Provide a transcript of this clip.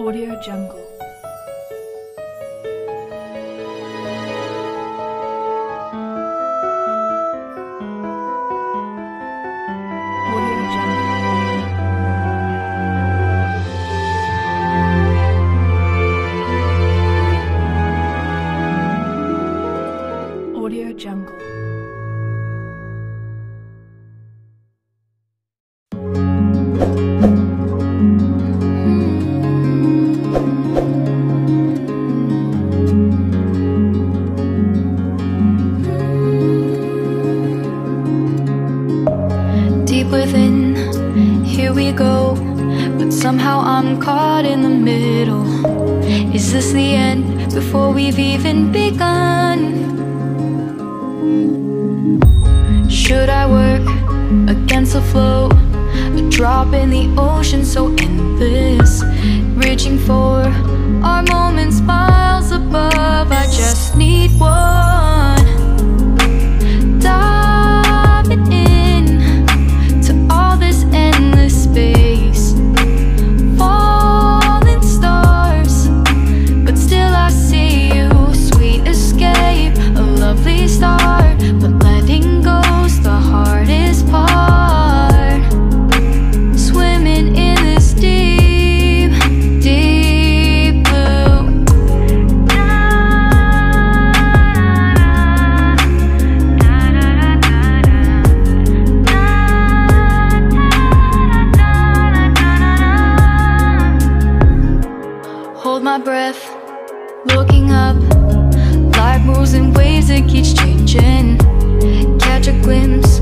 Audio Jungle. Audio Jungle. Audio Jungle. Deep within, here we go, but somehow I'm caught in the middle. Is this the end before we've even begun? Should I work against the flow? A drop in the ocean so endless, reaching for our moments miles above. I just need one, diving in to all this endless space, falling stars, but still I see you. Sweet escape, a lovely start, but letting go's the hardest part. Swimming in this deep, deep blue. Hold my breath, looking up. Life moves in waves that keeps changing. Catch a glimpse